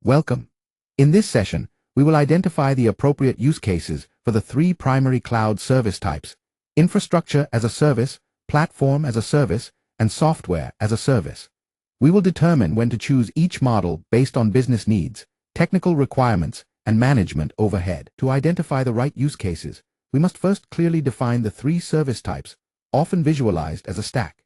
Welcome. In this session, we will identify the appropriate use cases for the three primary cloud service types: infrastructure as a service, platform as a service, and software as a service. We will determine when to choose each model based on business needs, technical requirements, and management overhead. To identify the right use cases, we must first clearly define the three service types, often visualized as a stack.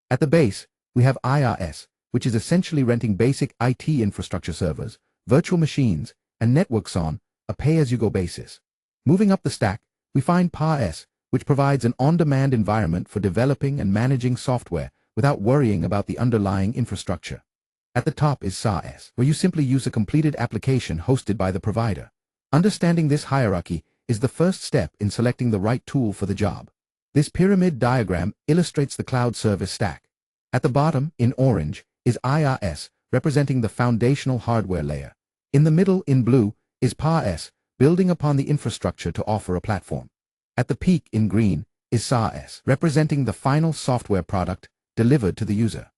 At the base, we have IaaS, which is essentially renting basic IT infrastructure servers, virtual machines, and networks on a pay-as-you-go basis. Moving up the stack, we find PaaS, which provides an on-demand environment for developing and managing software without worrying about the underlying infrastructure. At the top is SaaS, where you simply use a completed application hosted by the provider. Understanding this hierarchy is the first step in selecting the right tool for the job. This pyramid diagram illustrates the cloud service stack. At the bottom, in orange, is IaaS, representing the foundational hardware layer. In the middle, in blue, is PaaS, building upon the infrastructure to offer a platform. At the peak, in green, is SaaS, representing the final software product delivered to the user.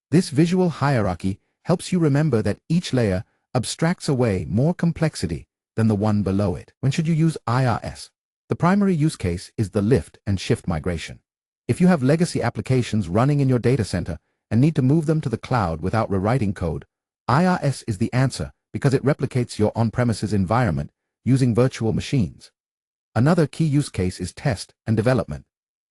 This visual hierarchy helps you remember that each layer abstracts away more complexity than the one below it. When should you use IaaS? The primary use case is the lift and shift migration. If you have legacy applications running in your data center and need to move them to the cloud without rewriting code, IaaS is the answer because it replicates your on-premises environment using virtual machines. Another key use case is test and development.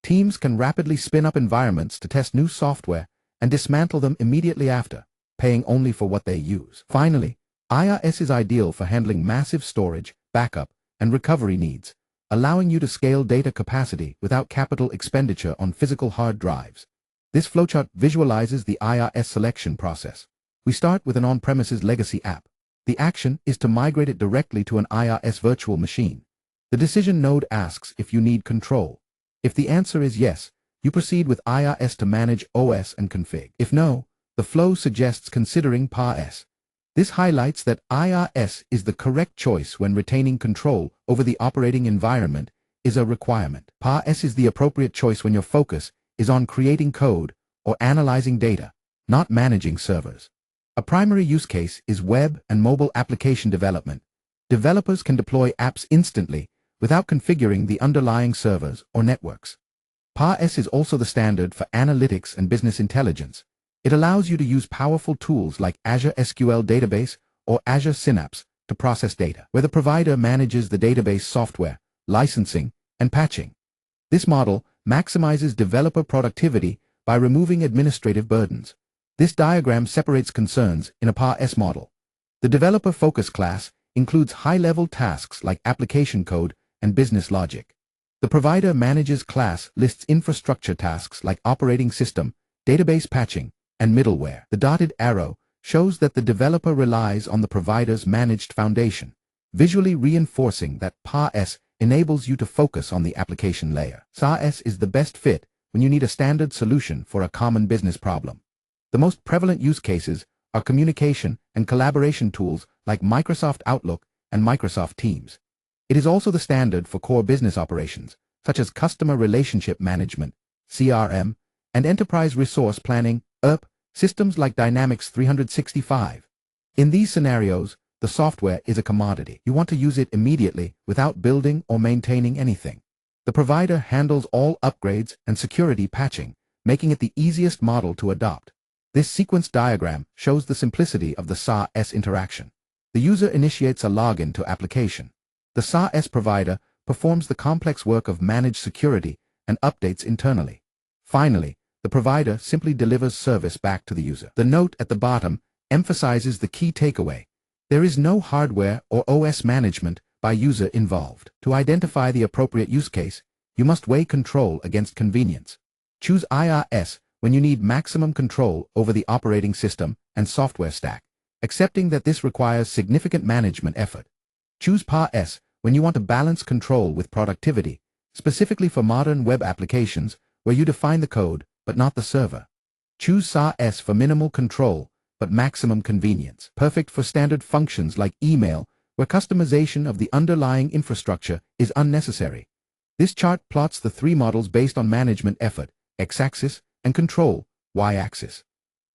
Teams can rapidly spin up environments to test new software and dismantle them immediately after, paying only for what they use. Finally, IaaS is ideal for handling massive storage, backup, and recovery needs, allowing you to scale data capacity without capital expenditure on physical hard drives. This flowchart visualizes the IaaS selection process. We start with an on-premises legacy app. The action is to migrate it directly to an IaaS virtual machine. The decision node asks if you need control. If the answer is yes, you proceed with IaaS to manage OS and config. If no, the flow suggests considering PaaS. This highlights that IaaS is the correct choice when retaining control over the operating environment is a requirement. PaaS is the appropriate choice when your focus is on creating code or analyzing data, not managing servers. A primary use case is web and mobile application development. Developers can deploy apps instantly without configuring the underlying servers or networks. PaaS is also the standard for analytics and business intelligence. It allows you to use powerful tools like Azure SQL Database or Azure Synapse to process data, where the provider manages the database software, licensing, and patching. This model maximizes developer productivity by removing administrative burdens. This diagram separates concerns in a PaaS model. The developer focus class includes high-level tasks like application code and business logic. The provider manages class lists infrastructure tasks like operating system, database patching, and middleware. The dotted arrow shows that the developer relies on the provider's managed foundation, visually reinforcing that PaaS enables you to focus on the application layer. SaaS is the best fit when you need a standard solution for a common business problem. The most prevalent use cases are communication and collaboration tools like Microsoft Outlook and Microsoft Teams. It is also the standard for core business operations, such as customer relationship management, CRM, and enterprise resource planning, ERP, systems like Dynamics 365. In these scenarios, the software is a commodity. You want to use it immediately without building or maintaining anything. The provider handles all upgrades and security patching, making it the easiest model to adopt. This sequence diagram shows the simplicity of the SaaS interaction. The user initiates a login to application. The SaaS provider performs the complex work of managed security and updates internally. Finally, the provider simply delivers service back to the user. The note at the bottom emphasizes the key takeaway. There is no hardware or OS management by user involved. To identify the appropriate use case, you must weigh control against convenience. Choose IaaS when you need maximum control over the operating system and software stack, accepting that this requires significant management effort. Choose PaaS when you want to balance control with productivity, specifically for modern web applications where you define the code but not the server. Choose SaaS for minimal control but maximum convenience, perfect for standard functions like email, where customization of the underlying infrastructure is unnecessary. This chart plots the three models based on management effort, x-axis, and control, y-axis.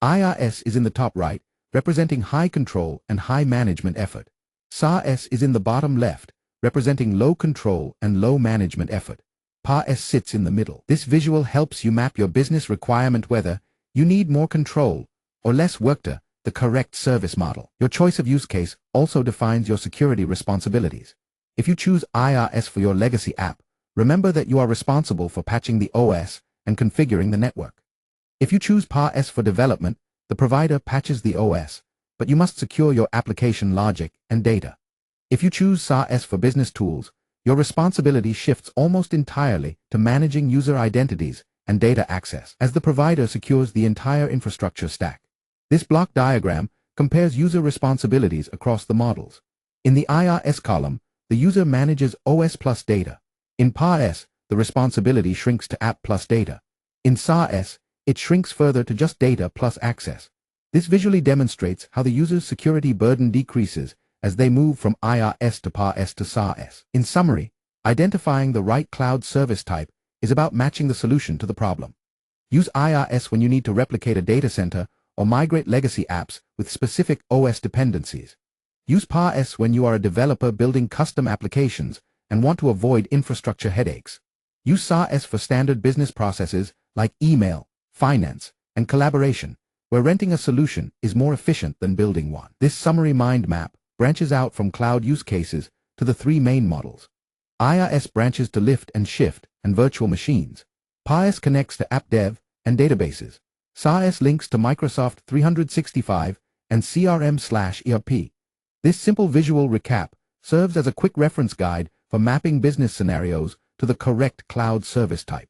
IaaS is in the top right, representing high control and high management effort. SaaS is in the bottom left, representing low control and low management effort. PaaS sits in the middle. This visual helps you map your business requirement whether you need more control or less work to the correct service model. Your choice of use case also defines your security responsibilities. If you choose IaaS for your legacy app, remember that you are responsible for patching the OS and configuring the network. If you choose PaaS for development, the provider patches the OS, but you must secure your application logic and data. If you choose SaaS for business tools, your responsibility shifts almost entirely to managing user identities and data access, as the provider secures the entire infrastructure stack. This block diagram compares user responsibilities across the models. In the IaaS column, the user manages OS plus data. In PaaS, the responsibility shrinks to app plus data. In SaaS, it shrinks further to just data plus access. This visually demonstrates how the user's security burden decreases as they move from IaaS to PaaS to SaaS. In summary, identifying the right cloud service type is about matching the solution to the problem. Use IaaS when you need to replicate a data center or migrate legacy apps with specific OS dependencies. Use PaaS when you are a developer building custom applications and want to avoid infrastructure headaches. Use SaaS for standard business processes like email, finance, and collaboration, where renting a solution is more efficient than building one. This summary mind map branches out from cloud use cases to the three main models. IaaS branches to lift and shift and virtual machines. PaaS connects to app dev and databases. SaaS links to Microsoft 365 and CRM/ERP. This simple visual recap serves as a quick reference guide for mapping business scenarios to the correct cloud service type.